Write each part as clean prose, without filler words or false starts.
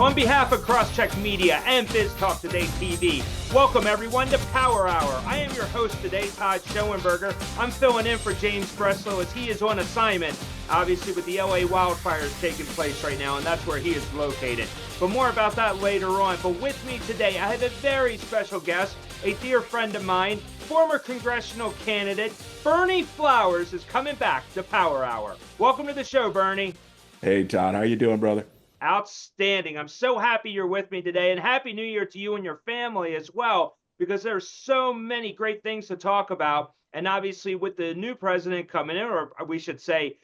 On behalf of CrossCheck Media and Biz Talk Today TV, welcome everyone to Power Hour. I am your host today, Todd Schoenberger. I'm filling in for James Breslo as he is on assignment, obviously with the LA wildfires taking place right now, and that's where he is located. But more about that later on. But with me today, I have a very special guest, a dear friend of mine, former congressional candidate, Berney Flowers is coming back to Power Hour. Welcome to the show, Berney. Hey, Todd. How you doing, brother? Outstanding. I'm so happy you're with me today, and Happy New Year to you and your family as well, because there's so many great things to talk about. And obviously with the new president coming in, or we should say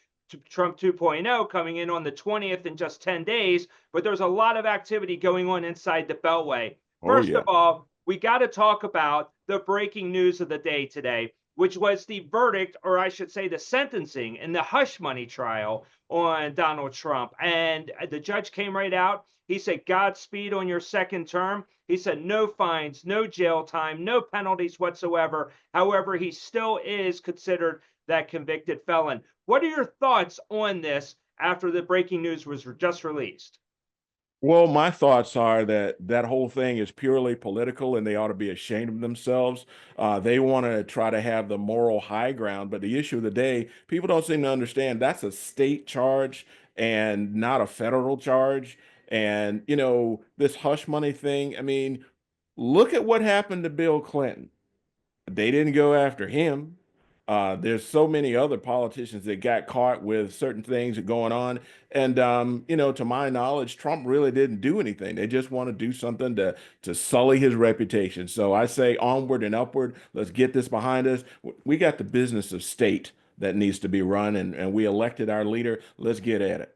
Trump 2.0 coming in on the 20th in just 10 days, but there's a lot of activity going on inside the Beltway. First of all, we got to talk about the breaking news of the day today, which was the verdict, or I should say the sentencing in the hush money trial on Donald Trump. And the judge came right out. He said, Godspeed on your second term. He said no fines, no jail time, no penalties whatsoever. However, he still is considered that convicted felon. What are your thoughts on this after the breaking news was just released? Well, my thoughts are that that whole thing is purely political and they ought to be ashamed of themselves. They want to try to have the moral high ground, but the issue of the day, people don't seem to understand that's a state charge and not a federal charge. And, this hush money thing, I mean, look at what happened to Bill Clinton. They didn't go after him. There's so many other politicians that got caught with certain things going on. And, to my knowledge, Trump really didn't do anything. They just want to do something to sully his reputation. So I say onward and upward. Let's get this behind us. We got the business of state that needs to be run, and we elected our leader. Let's get at it.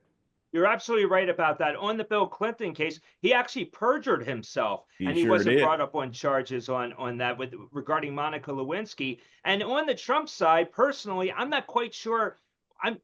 You're absolutely right about that. On the Bill Clinton case, he actually perjured himself, He and he sure wasn't did. brought up on charges on that with regarding Monica Lewinsky. And on the Trump side, personally, I'm not quite sure. I'm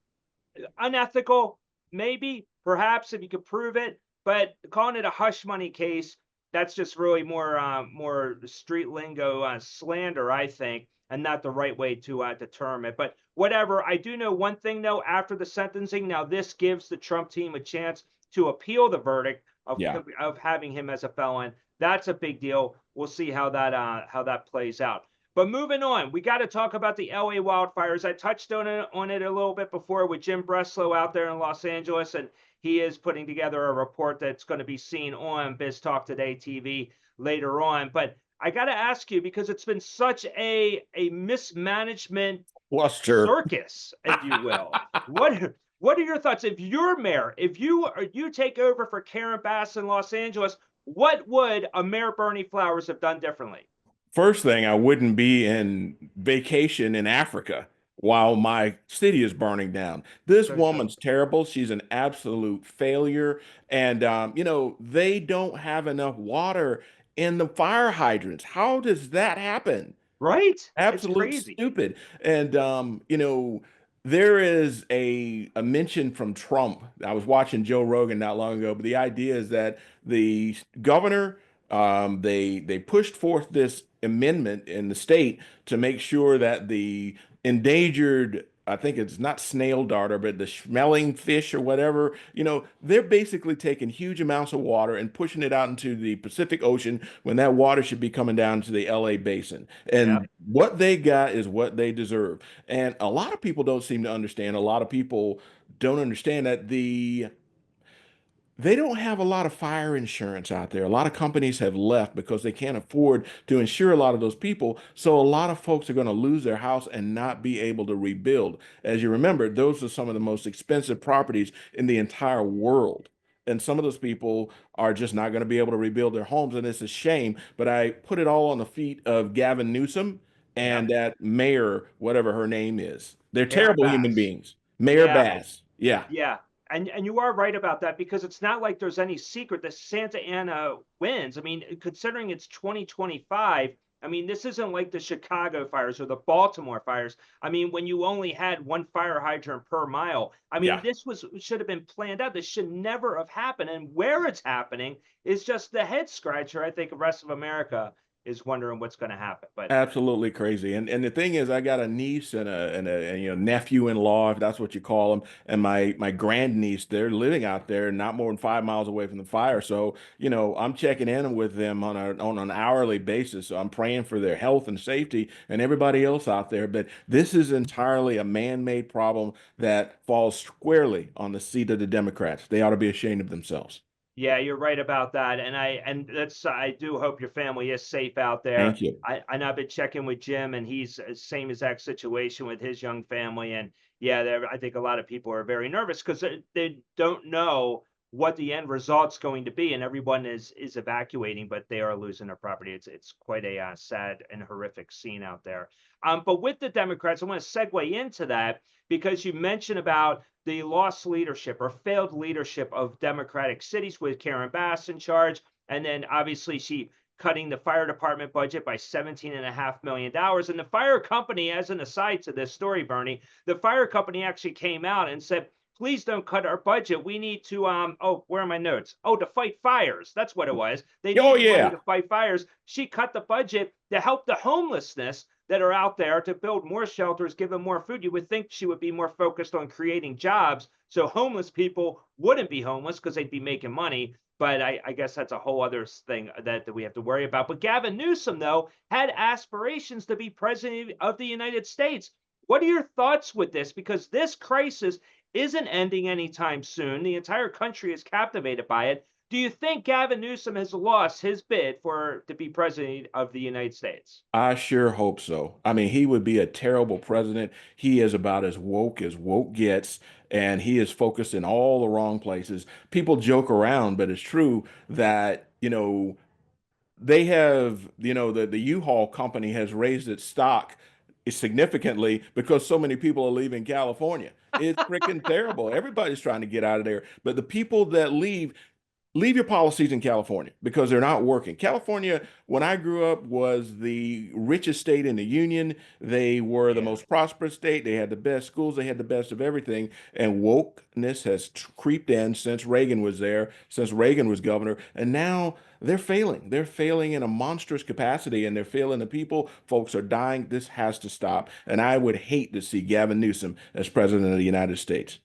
unethical, maybe, perhaps, if you could prove it, but calling it a hush money case, that's just really more street lingo slander, I think, and not the right way to term it. But whatever. I do know one thing though. After the sentencing, now this gives the Trump team a chance to appeal the verdict Yeah. of having him as a felon. That's a big deal. We'll see how that plays out. But moving on, we got to talk about the LA wildfires. I touched on it a little bit before with Jim Breslo out there in Los Angeles, and he is putting together a report that's going to be seen on Biz Talk Today TV later on. But I got to ask you, because it's been such a mismanagement Cluster. circus, if you will. What are your thoughts? If you're mayor, if you take over for Karen Bass in Los Angeles, what would a Mayor Berney Flowers have done differently? First thing, I wouldn't be in vacation in Africa while my city is burning down. This So true. woman's terrible. She's an absolute failure. And, they don't have enough water in the fire hydrants. How does that happen? Right? It's Absolute crazy. stupid. And there is a mention from Trump. I was watching Joe Rogan not long ago, but the idea is that the governor, they pushed forth this amendment in the state to make sure that the endangered, I think it's not snail darter, but the smelling fish or whatever, they're basically taking huge amounts of water and pushing it out into the Pacific Ocean when that water should be coming down to the LA basin. Yeah. And what they got is what they deserve. And a lot of people don't seem to understand. A lot of people don't understand that they don't have a lot of fire insurance out there. A lot of companies have left because they can't afford to insure a lot of those people. So a lot of folks are going to lose their house and not be able to rebuild. As you remember, those are some of the most expensive properties in the entire world. And some of those people are just not going to be able to rebuild their homes. And it's a shame. But I put it all on the feet of Gavin Newsom and Yep. that mayor, whatever her name is. They're Karen terrible human Bass. beings. Mayor Yeah. Bass. Yeah. Yeah. And you are right about that, because it's not like there's any secret that Santa Ana wins. I mean, considering it's 2025, I mean, this isn't like the Chicago fires or the Baltimore fires. I mean, when you only had one fire hydrant per mile. I mean, Yeah. this should have been planned out. This should never have happened. And where it's happening is just the head scratcher, I think, of the rest of America. is wondering what's going to happen. But Absolutely crazy. And the thing is, I got a niece and you know, nephew-in-law, if that's what you call them, and my grandniece. They're living out there, not more than 5 miles away from the fire. So, you know, I'm checking in with them on an hourly basis. So I'm praying for their health and safety and everybody else out there. But this is entirely a man-made problem that falls squarely on the seat of the Democrats. They ought to be ashamed of themselves. yeah, you're right about that, and that's I do hope your family is safe out there. Thank you. And I've been checking with Jim, and he's same exact situation with his young family, and yeah, I think a lot of people are very nervous because they don't know what the end result's going to be, and everyone is evacuating, but they are losing their property. It's quite a sad and horrific scene out there. But with the Democrats, I want to segue into that because you mentioned about the lost leadership or failed leadership of Democratic cities with Karen Bass in charge. And then obviously she cutting the fire department budget by $17.5 million. And the fire company, as an aside to this story, Bernie, the fire company actually came out and said, please don't cut our budget. We need to, oh, where are my notes? Oh, to fight fires. That's what it was. They Oh need the money yeah. to fight fires. She cut the budget to help the homelessness that are out there to build more shelters, give them more food. You would think she would be more focused on creating jobs so homeless people wouldn't be homeless because they'd be making money. But I guess that's a whole other thing that we have to worry about. But Gavin Newsom, though, had aspirations to be president of the United States. What are your thoughts with this? Because this crisis isn't ending anytime soon. The entire country is captivated by it. Do you think Gavin Newsom has lost his bid for to be president of the United States? I sure hope so. I mean, he would be a terrible president. He is about as woke gets, and he is focused in all the wrong places. People joke around, but it's true that, you know, they have, you know, the U-Haul company has raised its stock significantly because so many people are leaving California. It's freaking terrible. Everybody's trying to get out of there, but the people that leave your policies in California because they're not working. California, when I grew up, was the richest state in the union. They were the Yeah. most prosperous state. They had the best schools. They had the best of everything. And wokeness has creeped in since Reagan was there, since Reagan was governor. And now they're failing. They're failing in a monstrous capacity and they're failing the people. Folks are dying. This has to stop. And I would hate to see Gavin Newsom as president of the United States.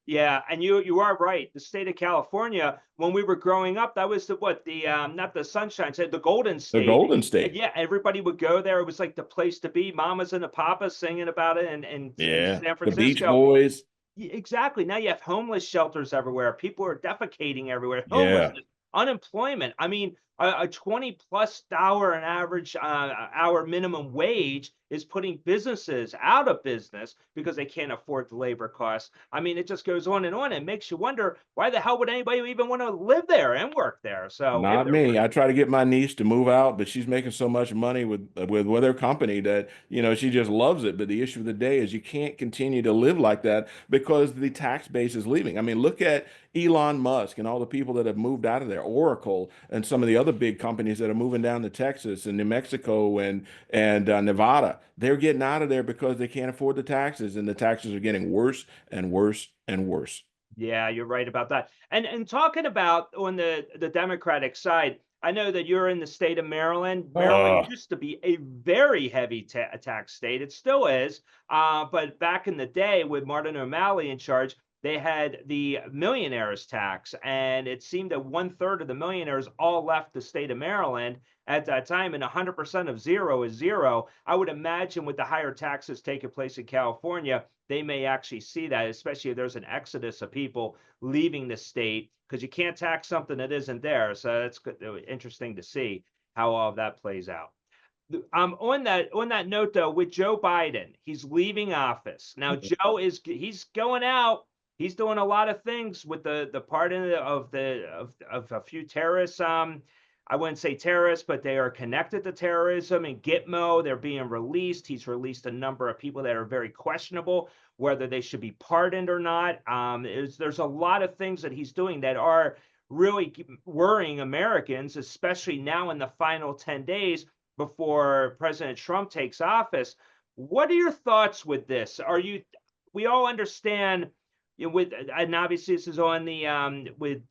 Yeah, and you are right. The state of California, when we were growing up, that was the what the not the Sunshine State, the Golden The State. Golden And State. yeah, everybody would go there. It was like the place to be. Mamas and the papas singing about it in Yeah. San The Beach Francisco. Boys. Exactly. Now you have homeless shelters everywhere. People are defecating everywhere. Yeah. Homelessness, unemployment. I mean, a 20 plus dollar an average hour minimum wage is putting businesses out of business because they can't afford the labor costs. I mean, it just goes on and on. It makes you wonder why the hell would anybody even want to live there and work there? So if Not they're me. I try to get my niece to move out, but she's making so much money with her company that, you know, she just loves it. But the issue of the day is you can't continue to live like that because the tax base is leaving. I mean, look at Elon Musk and all the people that have moved out of there, Oracle and some of the other big companies that are moving down to Texas and New Mexico and Nevada. They're getting out of there because they can't afford the taxes, and the taxes are getting worse and worse and worse. Yeah, you're right about that. And talking about on the Democratic side, I know that you're in the state of Maryland. Maryland Uh, used to be a very heavy tax state. It still is. But back in the day with Martin O'Malley in charge, they had the millionaires tax, and it seemed that one third of the millionaires all left the state of Maryland at that time, and 100% of zero is zero. I would imagine with the higher taxes taking place in California, they may actually see that, especially if there's an exodus of people leaving the state, because you can't tax something that isn't there. So it's good, interesting to see how all of that plays out. On that note though, with Joe Biden, he's leaving office. Now Joe he's going out. He's doing a lot of things with the pardon of a few terrorists. I wouldn't say terrorists, but they are connected to terrorism. And Gitmo, they're being released. He's released a number of people that are very questionable whether they should be pardoned or not. There's a lot of things that he's doing that are really worrying Americans, especially now in the final 10 days before President Trump takes office. What are your thoughts with this? We all understand, with, and obviously this is on the with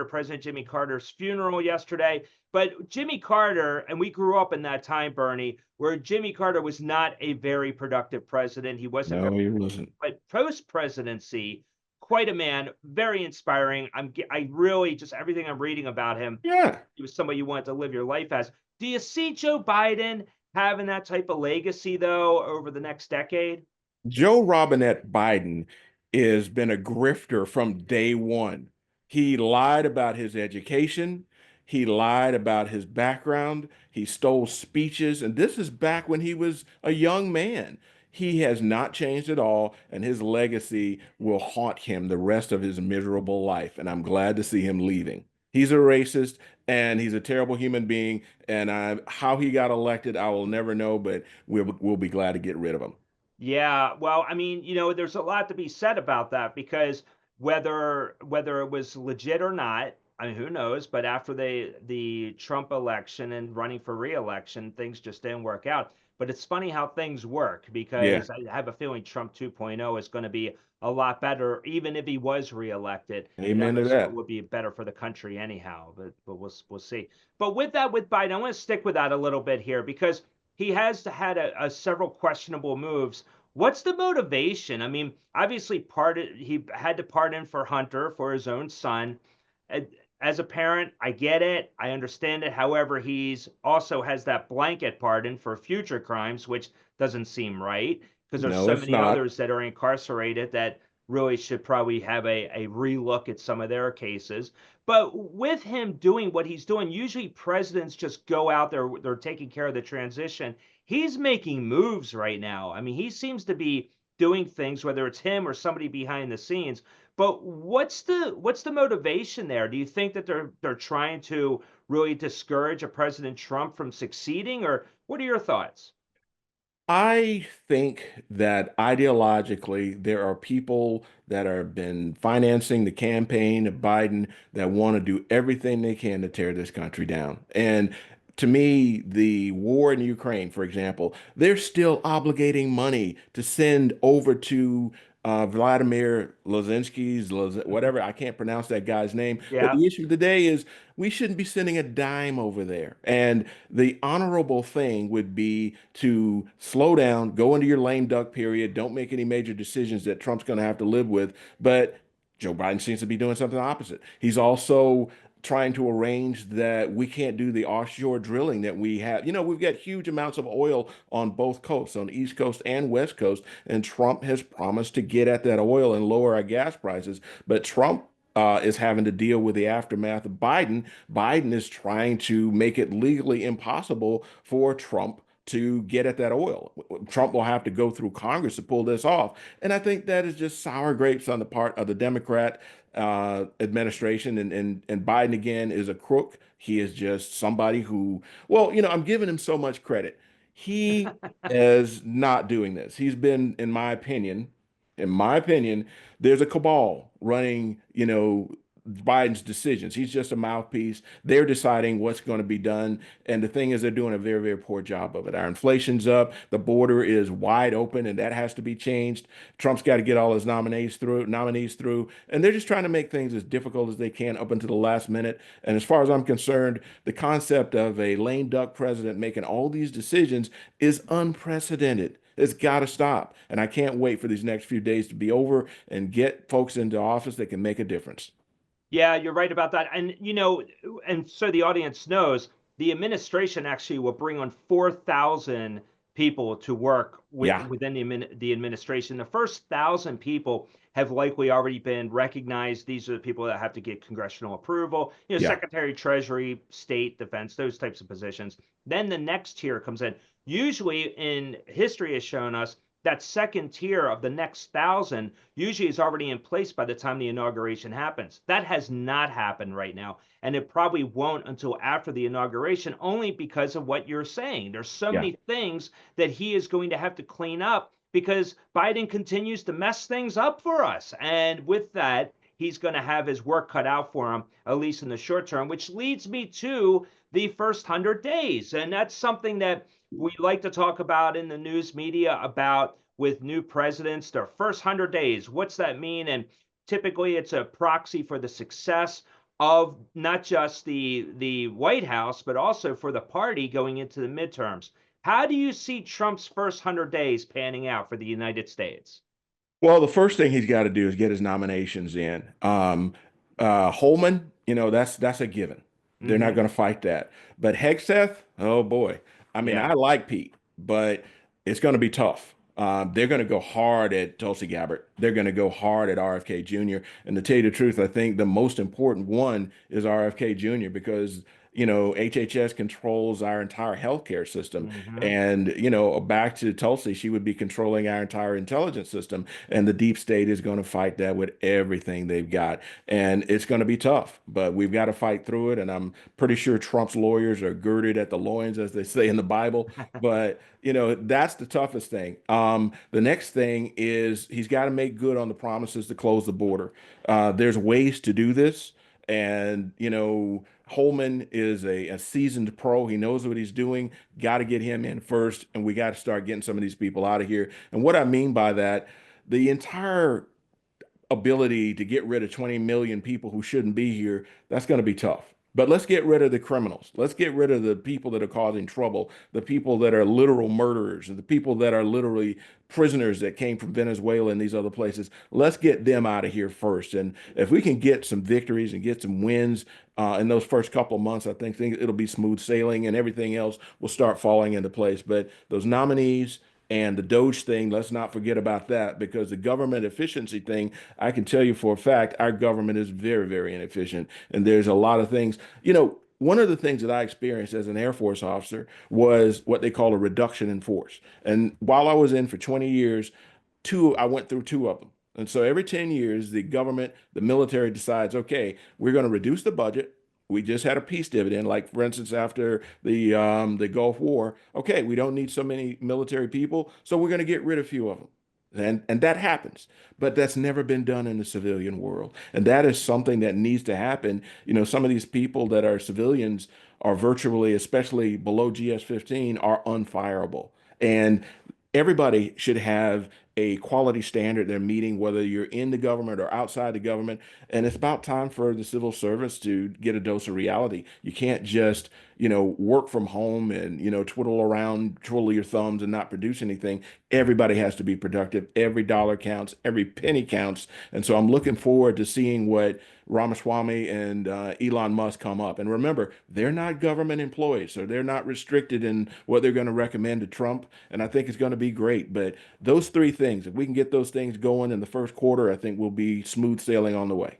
President Jimmy Carter's funeral yesterday. But Jimmy Carter, and we grew up in that time, Bernie, where Jimmy Carter was not a very productive president. He wasn't very, No, he wasn't. but post presidency, quite a man, very inspiring. I really just everything I'm reading about him, Yeah. he was somebody you wanted to live your life as. Do you see Joe Biden having that type of legacy though over the next decade? Joe Robinette Biden has been a grifter from day one. He lied about his education. He lied about his background. He stole speeches. And this is back when he was a young man. He has not changed at all, and his legacy will haunt him the rest of his miserable life. And I'm glad to see him leaving. He's a racist and he's a terrible human being. And how he got elected, I will never know, but we'll be glad to get rid of him. Yeah, well, I mean, there's a lot to be said about that because whether it was legit or not, I mean, who knows? But after the Trump election and running for re-election, things just didn't work out. But it's funny how things work Yeah. because I have a feeling Trump 2.0 is going to be a lot better, even if he was reelected. Amen to This that. would be better for the country anyhow. But we'll see. But with that, with Biden, I want to stick with that a little bit here because he has had a several questionable moves. What's the motivation? I mean, obviously, he had to pardon for Hunter for his own son. As a parent, I get it. I understand it. However, he's also has that blanket pardon for future crimes, which doesn't seem right because there's No, so it's many not. others that are incarcerated that really should probably have a relook at some of their cases. But with him doing what he's doing, usually presidents just go out there, they're taking care of the transition. He's making moves right now. I mean, he seems to be doing things, whether it's him or somebody behind the scenes. But what's the motivation there? Do you think that they're trying to really discourage a President Trump from succeeding, or what are your thoughts? I think that ideologically, there are people that have been financing the campaign of Biden that want to do everything they can to tear this country down. And to me, the war in Ukraine, for example, they're still obligating money to send over to Vladimir Lozinski's, whatever, I can't pronounce that guy's name. But Yeah. the issue today is we shouldn't be sending a dime over there. And the honorable thing would be to slow down, go into your lame duck period, don't make any major decisions that Trump's going to have to live with. But Joe Biden seems to be doing something opposite. He's also trying to arrange that we can't do the offshore drilling that we have. We've got huge amounts of oil on both coasts, on the East Coast and West Coast, and Trump has promised to get at that oil and lower our gas prices. But Trump is having to deal with the aftermath of Biden. Biden is trying to make it legally impossible for Trump to get at that oil. Trump will have to go through Congress to pull this off. And I think that is just sour grapes on the part of the Democrat administration. And Biden, again, is a crook. He is just somebody who, well, I'm giving him so much credit. He is not doing this. He's been, in my opinion, there's a cabal running, Biden's decisions. He's just a mouthpiece. They're deciding what's going to be done. And the thing is, they're doing a very, very poor job of it. Our inflation's up. The border is wide open, and that has to be changed. Trump's got to get all his nominees through. And they're just trying to make things as difficult as they can up until the last minute. And as far as I'm concerned, the concept of a lame duck president making all these decisions is unprecedented. It's got to stop. And I can't wait for these next few days to be over and get folks into office that can make a difference. Yeah, you're right about that. And and so the audience knows, the administration actually will bring on 4,000 people to work Yeah, within the administration. The first 1,000 people have likely already been recognized. These are the people that have to get congressional approval, yeah, Secretary, Treasury, State, Defense, those types of positions. Then the next tier comes in. Usually in history has shown us that second tier of the next 1,000 usually is already in place by the time the inauguration happens. That has not happened right now. And it probably won't until after the inauguration, only because of what you're saying. There's so yeah. many things that he is going to have to clean up because Biden continues to mess things up for us. And with that, he's going to have his work cut out for him, at least in the short term, which leads me to the first 100 days. And that's something that we like to talk about in the news media about with new presidents, their first 100 days. What's that mean? And typically it's a proxy for the success of not just the White House, but also for the party going into the midterms. How do you see Trump's first 100 days panning out for the United States? Well, the first thing he's got to do is get his nominations in. Holman, that's a given. They're not Hmm. going to fight that. But Hegseth, oh boy. I mean, Yeah. I like Pete, but it's going to be tough. They're going to go hard at Tulsi Gabbard. They're going to go hard at RFK Jr. And to tell you the truth, I think the most important one is RFK Jr. because HHS controls our entire healthcare system. Hmm. And, back to Tulsi, she would be controlling our entire intelligence system. And the deep state is going to fight that with everything they've got. And it's going to be tough, but we've got to fight through it. And I'm pretty sure Trump's lawyers are girded at the loins, as they say in the Bible. But, that's the toughest thing. The next thing is he's got to make good on the promises to close the border. There's ways to do this. And, Holman is a seasoned pro. He knows what he's doing. Got to get him in first, and we got to start getting some of these people out of here. And what I mean by that, the entire ability to get rid of 20 million people who shouldn't be here, that's going to be tough. But let's get rid of the criminals. Let's get rid of the people that are causing trouble, the people that are literal murderers, and the people that are literally prisoners that came from Venezuela and these other places. Let's get them out of here first. And if we can get some victories and get some wins in those first couple of months, I think it'll be smooth sailing and everything else will start falling into place. But those nominees, and the Doge thing, let's not forget about that because the government efficiency thing, I can tell you for a fact, our government is very, very inefficient. And there's a lot of things. One of the things that I experienced as an Air Force officer was what they call a reduction in force. And while I was in for 20 years, I went through two of them. And so every 10 years, the government, the military decides, okay, we're going to reduce the budget. We just had a peace dividend, like for instance, after the Gulf War. Okay, we don't need so many military people, so we're going to get rid of a few of them. And that happens, but that's never been done in the civilian world. And that is something that needs to happen. Some of these people that are civilians are virtually, especially below GS-15, are unfireable. And everybody should have a quality standard they're meeting, whether you're in the government or outside the government. And it's about time for the civil service to get a dose of reality. You can't just, work from home and, twiddle around, twiddle your thumbs and not produce anything. Everybody has to be productive. Every dollar counts, every penny counts. And so I'm looking forward to seeing what Ramaswamy and Elon Musk come up. And remember, they're not government employees, so they're not restricted in what they're going to recommend to Trump. And I think it's going to be great. But those three things, if we can get those things going in the first quarter, I think we'll be smooth sailing on the way.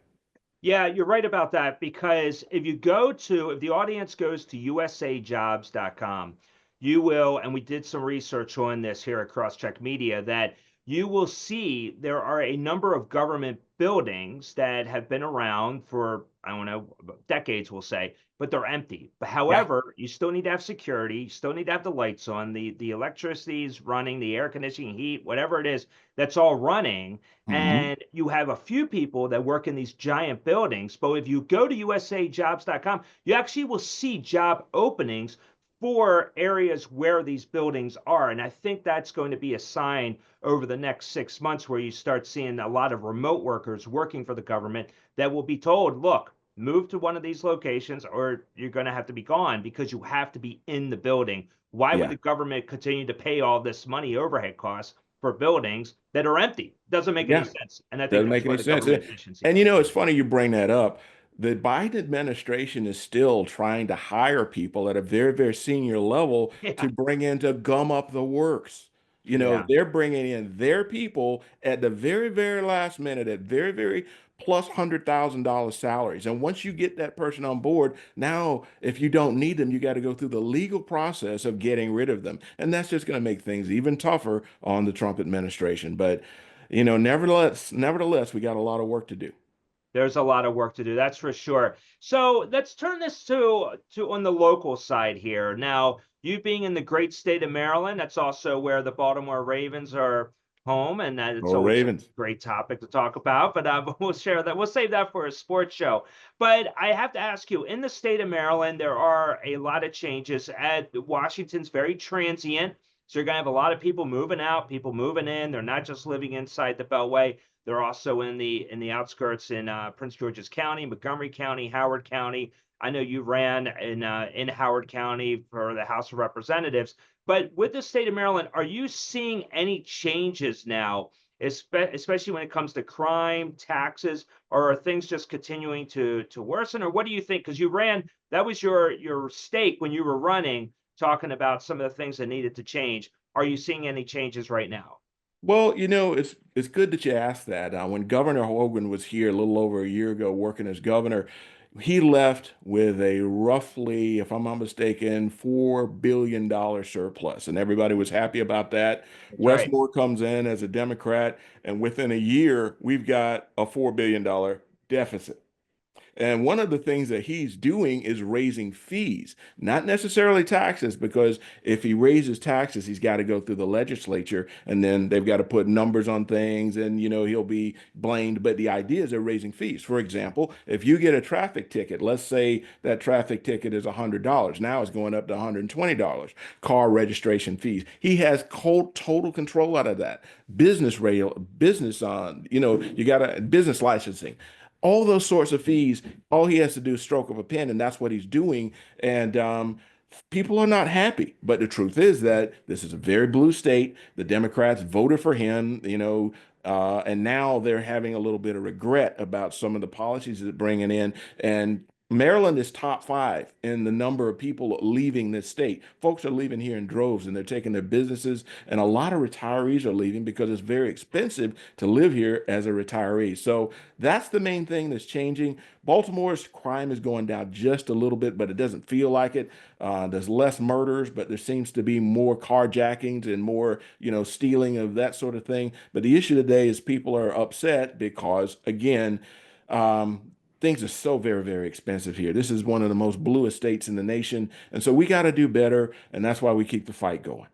Yeah, you're right about that because if the audience goes to usajobs.com, you will, and we did some research on this here at CrossCheck Media, that you will see there are a number of government buildings that have been around for, I don't know, decades, we'll say, but they're empty. But Yeah. however, you still need to have security, you still need to have the lights on, the electricity is running, the air conditioning, heat, whatever it is, that's all running, Hmm. and you have a few people that work in these giant buildings. But if you go to usajobs.com, you actually will see job openings for areas where these buildings are. And I think that's going to be a sign over the next 6 months where you start seeing a lot of remote workers working for the government that will be told, look, move to one of these locations or you're going to have to be gone because you have to be in the building. Why would Yeah. the government continue to pay all this money overhead costs for buildings that are empty? Doesn't make any Yeah. sense. And I think Doesn't that's make where any the sense. government efficiency And comes in. it's funny you bring that up. The Biden administration is still trying to hire people at a very, very senior level Yeah. to bring in to gum up the works. Yeah. They're bringing in their people at the very, very last minute at very, very plus $100,000 salaries. And once you get that person on board, now if you don't need them, you got to go through the legal process of getting rid of them. And that's just going to make things even tougher on the Trump administration. But nevertheless, we got a lot of work to do. There's a lot of work to do, that's for sure. So let's turn this to on the local side here. Now, you being in the great state of Maryland, that's also where the Baltimore Ravens are home, and it's Go always a Ravens. great topic to talk about. But we'll share that. We'll save that for a sports show. But I have to ask you, in the state of Maryland, there are a lot of changes. Washington's very transient. So you're going to have a lot of people moving out, people moving in. They're not just living inside the Beltway. They're also in the outskirts in Prince George's County, Montgomery County, Howard County. I know you ran in Howard County for the House of Representatives, but with the state of Maryland, are you seeing any changes now, especially when it comes to crime, taxes, or are things just continuing to worsen? Or what do you think? Because you ran, that was your stake when you were running, talking about some of the things that needed to change. Are you seeing any changes right now? Well, it's good that you asked that. When Governor Hogan was here a little over a year ago working as governor, he left with a roughly, if I'm not mistaken, $4 billion surplus, and everybody was happy about that. That's right. Westmore comes in as a Democrat, and within a year, we've got a $4 billion deficit. And one of the things that he's doing is raising fees, not necessarily taxes, because if he raises taxes, he's got to go through the legislature and then they've got to put numbers on things and, he'll be blamed. But the idea is they're raising fees. For example, if you get a traffic ticket, let's say that traffic ticket is $100. Now it's going up to $120. Car registration fees. He has total control out of that. Business on, you got a business licensing, all those sorts of fees. All he has to do is stroke of a pen, and that's what he's doing. And people are not happy. But the truth is that this is a very blue state. The Democrats voted for him, and now they're having a little bit of regret about some of the policies that bringing in. And Maryland is top five in the number of people leaving this state. Folks are leaving here in droves and they're taking their businesses, and a lot of retirees are leaving because it's very expensive to live here as a retiree. So that's the main thing that's changing. Baltimore's crime is going down just a little bit, but it doesn't feel like it. There's less murders, but there seems to be more carjackings and more, stealing of that sort of thing. But the issue today is people are upset because, again, things are so very, very expensive here. This is one of the most bluest states in the nation. And so we got to do better. And that's why we keep the fight going.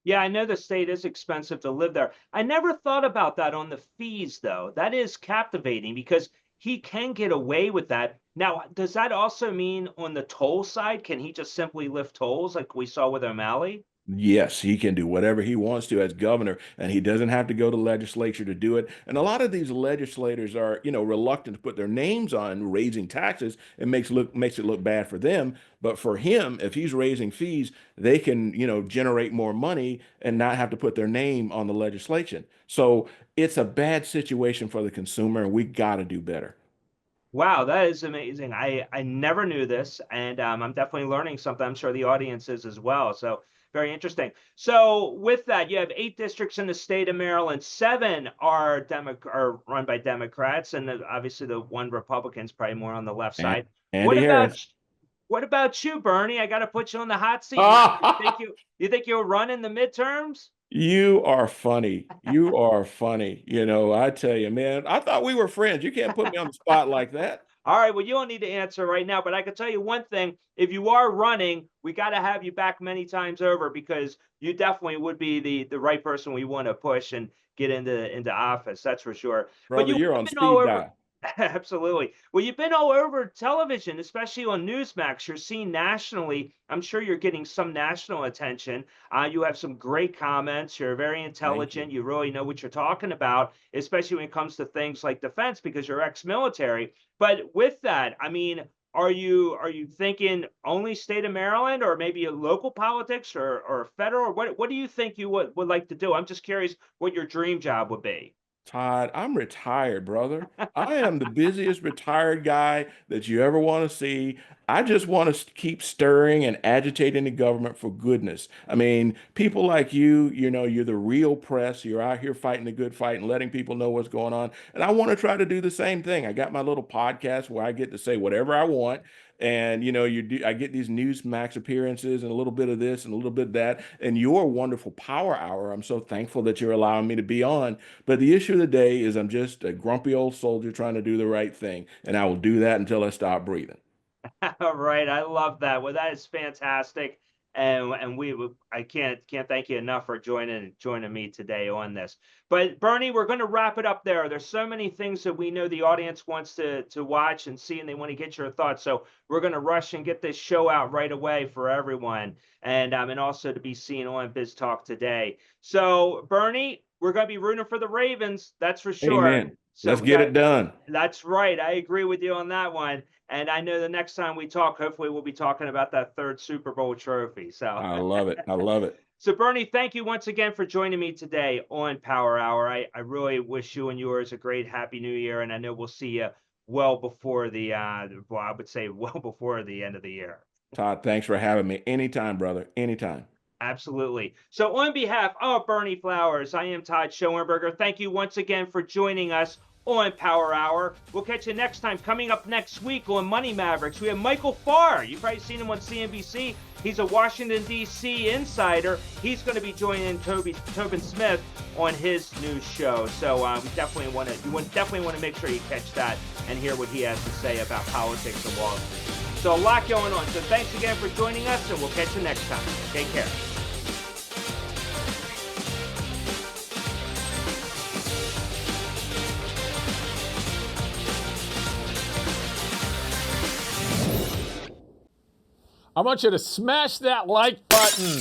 Yeah, I know the state is expensive to live there. I never thought about that on the fees, though. That is captivating because he can get away with that. Now, does that also mean on the toll side, can he just simply lift tolls like we saw with O'Malley? Yes, he can do whatever he wants to as governor, and he doesn't have to go to legislature to do it. And a lot of these legislators are, reluctant to put their names on raising taxes. It makes it look bad for them. But for him, if he's raising fees, they can, generate more money and not have to put their name on the legislation. So it's a bad situation for the consumer, and we got to do better. Wow, that is amazing. I never knew this, and I'm definitely learning something. I'm sure the audience is as well. So very interesting. So with that, you have 8 districts in the state of Maryland. 7 are run by Democrats, and obviously the one Republican's probably more on the left And side. What Andy about Harris. what about you, Bernie? I got to put you on the hot seat now. You think you'll run in the midterms? You are funny. You are funny. I tell you, man, I thought we were friends. You can't put me on the spot like that. All right, well, you don't need to answer right now, but I can tell you one thing. If you are running, we got to have you back many times over because you definitely would be the right person we want to push and get into office. That's for sure. But Brother, you've you're on been all speed over. dial. Absolutely. Well, you've been all over television, especially on Newsmax. You're seen nationally. I'm sure you're getting some national attention. You have some great comments. You're very Thank you. intelligent. You really know what you're talking about, especially when it comes to things like defense, because you're ex-military. But with that, I mean, are you thinking only state of Maryland, or maybe a local politics, or federal? What do you think you would like to do? I'm just curious what your dream job would be. Todd, I'm retired, brother. I am the busiest retired guy that you ever want to see. I just want to keep stirring and agitating the government for goodness. I mean, people like you, you're the real press. You're out here fighting the good fight and letting people know what's going on. And I want to try to do the same thing. I got my little podcast where I get to say whatever I want. And I get these Newsmax appearances and a little bit of this and a little bit of that. And your wonderful power hour. I'm so thankful that you're allowing me to be on. But the issue of the day is I'm just a grumpy old soldier trying to do the right thing. And I will do that until I stop breathing. All right, I love that. Well, that is fantastic. and I can't thank you enough for joining me today on this. But Berney, we're going to wrap it up there. There's so many things that we know the audience wants to watch and see, and they want to get your thoughts. So we're going to rush and get this show out right away for everyone, and also to be seen on Biz Talk today. So Berney, we're going to be rooting for the Ravens. That's for sure. Amen. So Let's get it done. That's right. I agree with you on that one. And I know the next time we talk, hopefully we'll be talking about that third Super Bowl trophy. So I love it. I love it. So Berney, thank you once again for joining me today on Power Hour. I really wish you and yours a great Happy New Year, and I know we'll see you well before the well, I would say well before the end of the year. Todd, thanks for having me. Anytime, brother. Anytime. Absolutely. So on behalf of Berney Flowers, I am Todd Schoenberger. Thank you once again for joining us on Power Hour. We'll catch you next time. Coming up next week on Money Mavericks, we have Michael Farr. You've probably seen him on CNBC. He's a Washington, D.C. insider. He's going to be joining Tobin Smith on his new show. So we definitely want to make sure you catch that and hear what he has to say about politics and Wall Street. So a lot going on. So thanks again for joining us, and we'll catch you next time. Take care. I want you to smash that like button.